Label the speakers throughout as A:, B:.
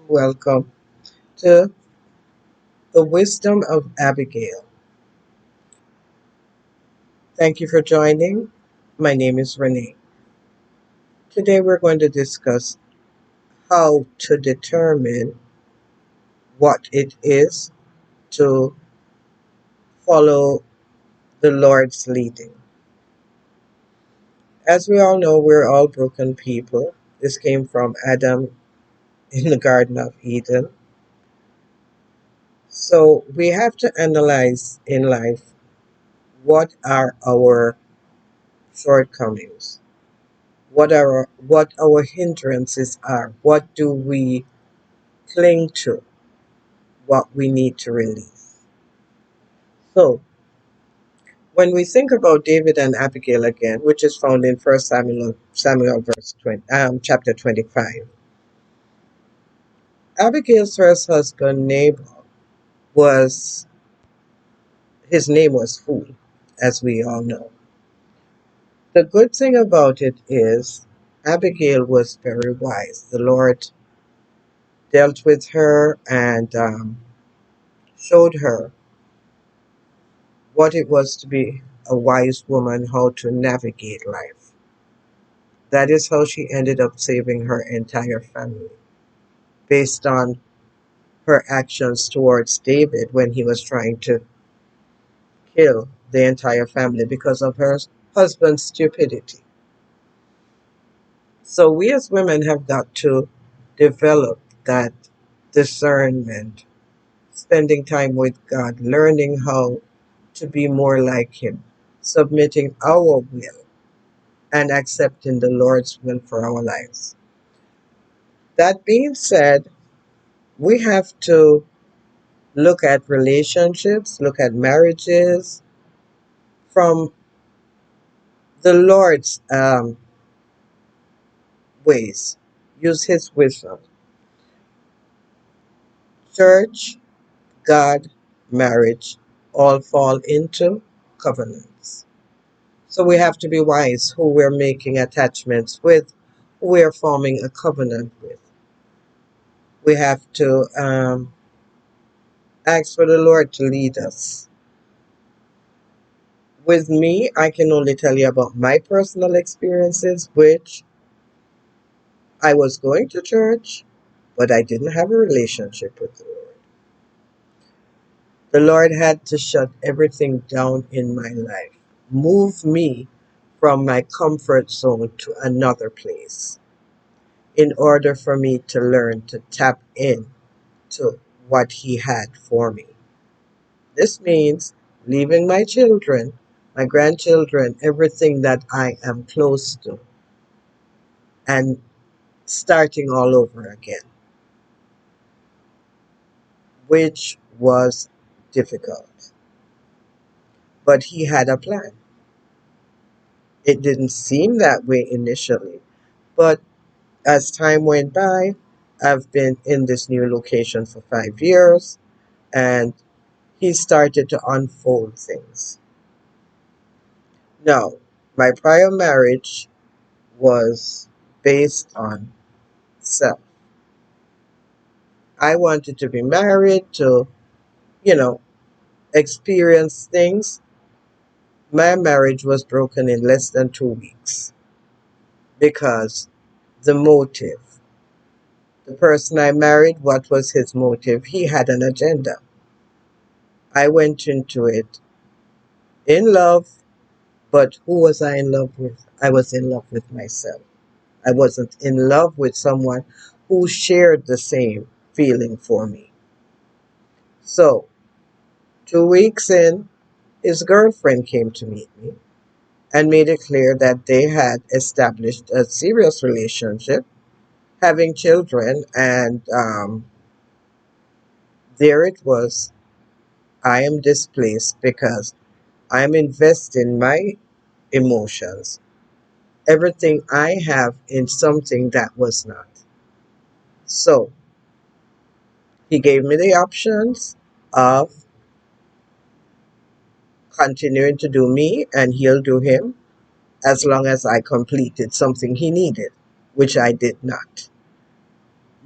A: Welcome to the Wisdom of Abigail. Thank you for joining. My name is Renee. Today we're going to discuss how to determine what it is to follow the Lord's leading. As we all know, we're all broken people. This came from Adam in the Garden of Eden. So we have to analyze in life what are our shortcomings, what our hindrances are, what do we cling to, what we need to release. So when we think about David and Abigail again, which is found in First Samuel verse 20, chapter 25, Abigail's first husband Nabal was his name was Fool, as we all know. The good thing about it is Abigail was very wise. The Lord dealt with her and showed her what it was to be a wise woman, how to navigate life. That is how she ended up saving her entire family, based on her actions towards David when he was trying to kill the entire family because of her husband's stupidity. So we as women have got to develop that discernment, spending time with God, learning how to be more like Him, submitting our will and accepting the Lord's will for our lives. That being said, we have to look at relationships, look at marriages from the Lord's ways, use His wisdom. Church, God, marriage all fall into covenants. So we have to be wise who we're making attachments with, who we're forming a covenant with. We have to ask for the Lord to lead us. With me, I can only tell you about my personal experiences, which I was going to church, but I didn't have a relationship with the Lord. The Lord had to shut everything down in my life, move me from my comfort zone to another place in order for me to learn to tap in to what He had for me. This means leaving my children, my grandchildren, everything that I am close to, and starting all over again, which was difficult. But He had a plan. It didn't seem that way initially, but as time went by, I've been in this new location for 5 years, and He started to unfold things. Now, my prior marriage was based on self. I wanted to be married to, you know, experience things. My marriage was broken in less than 2 weeks because the motive. The person I married, what was his motive? He had an agenda. I went into it in love, but who was I in love with? I was in love with myself. I wasn't in love with someone who shared the same feeling for me. So, 2 weeks in, his girlfriend came to meet me and made it clear that they had established a serious relationship, having children, and there it was. I am displaced because I'm investing my emotions, everything I have, in something that was not. So he gave me the options of continuing to do me and he'll do him as long as I completed something he needed, which I did not.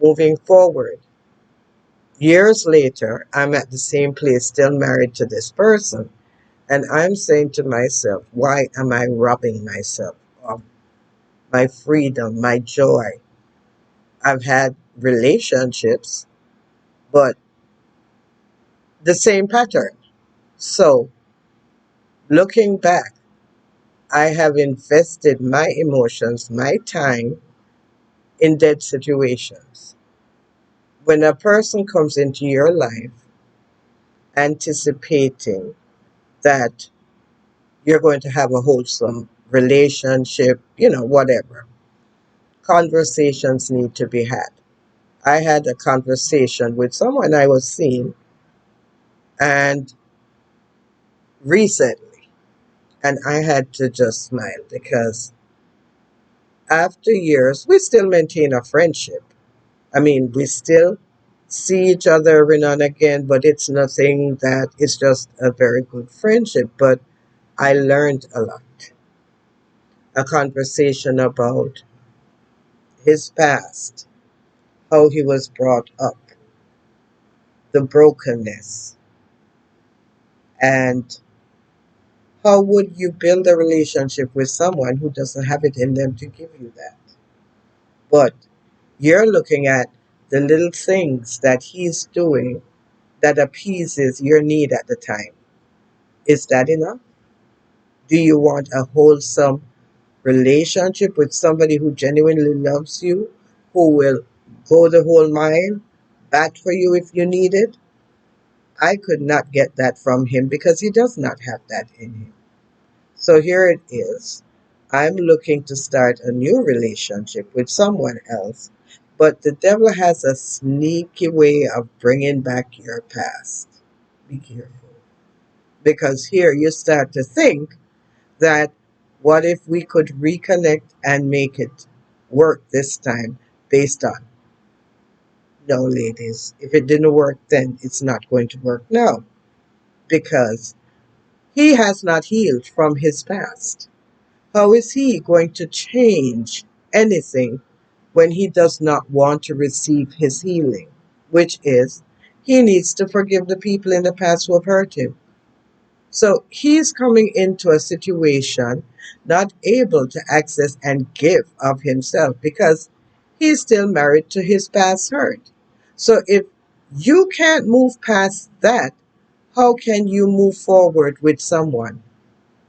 A: Moving forward, years later, I'm at the same place, still married to this person. And I'm saying to myself, why am I robbing myself of my freedom, my joy? I've had relationships, but the same pattern. So, looking back, I have invested my emotions, my time in dead situations. When a person comes into your life anticipating that you're going to have a wholesome relationship, whatever, conversations need to be had. I had a conversation with someone I was seeing and recently, and I had to just smile because after years, we still maintain a friendship. I mean, we still see each other every now and again, but it's nothing that it's just a very good friendship. But I learned a lot. A conversation about his past, how he was brought up, the brokenness, and how would you build a relationship with someone who doesn't have it in them to give you that? But you're looking at the little things that he's doing that appeases your need at the time. Is that enough? Do you want a wholesome relationship with somebody who genuinely loves you, who will go the whole mile, bat for you if you need it? I could not get that from him because he does not have that in him. So here it is. I'm looking to start a new relationship with someone else, but the devil has a sneaky way of bringing back your past. Be careful. Because here you start to think that what if we could reconnect and make it work this time based on, no, ladies, if it didn't work then, it's not going to work now because he has not healed from his past. How is he going to change anything when he does not want to receive his healing? Which is, he needs to forgive the people in the past who have hurt him. So he's coming into a situation not able to access and give of himself because he's still married to his past hurt. So if you can't move past that, how can you move forward with someone?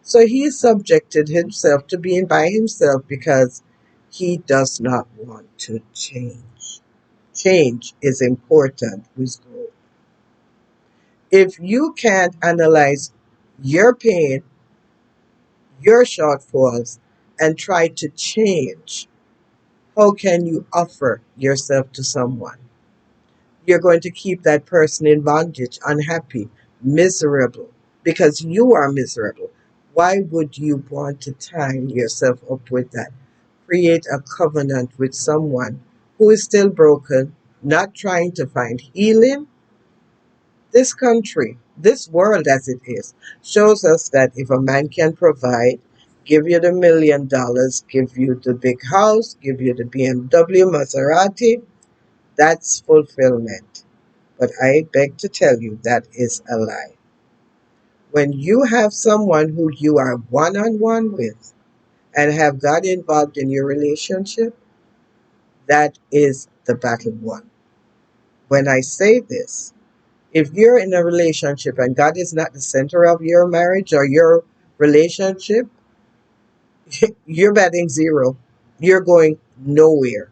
A: So he subjected himself to being by himself because he does not want to change. Change is important with growth. If you can't analyze your pain, your shortfalls, and try to change, how can you offer yourself to someone? You're going to keep that person in bondage, unhappy, miserable, because you are miserable. Why would you want to tie yourself up with that? Create a covenant with someone who is still broken, not trying to find healing. This country, this world as it is, shows us that if a man can provide, give you the $1 million, give you the big house, give you the BMW, Maserati, that's fulfillment. But I beg to tell you that is a lie. When you have someone who you are one on one with and have God involved in your relationship, that is the battle won. When I say this, if you're in a relationship and God is not the center of your marriage or your relationship, you're batting zero. You're going nowhere.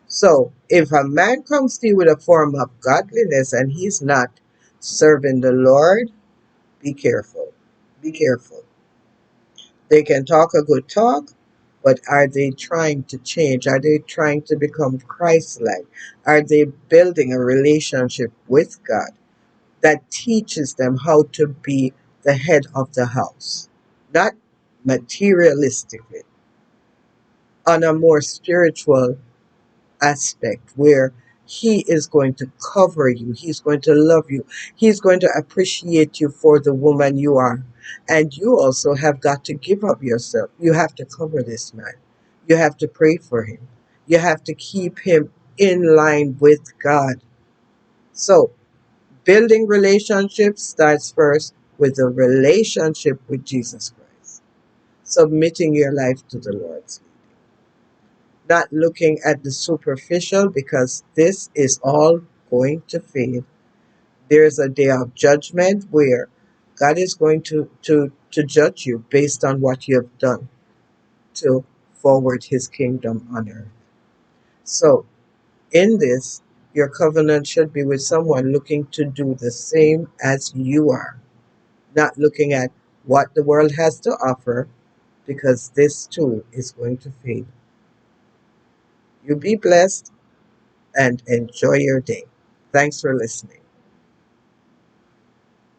A: So if a man comes to you with a form of godliness and he's not serving the Lord, be careful. Be careful. They can talk a good talk, but are they trying to change? Are they trying to become Christ like? Are they building a relationship with God that teaches them how to be the head of the house? Not materialistically, on a more spiritual aspect where he is going to cover you, he's going to love you, he's going to appreciate you for the woman you are. And you also have got to give up yourself. You have to cover this man. You have to pray for him. You have to keep him in line with God. So, building relationships starts first with a relationship with Jesus Christ, submitting your life to the Lord's leading, not looking at the superficial because this is all going to fade. There's a day of judgment where God is going to judge you based on what you have done to forward his kingdom on earth. So, in this, your covenant should be with someone looking to do the same as you are, not looking at what the world has to offer, because this too is going to fade. You be blessed and enjoy your day. Thanks for listening.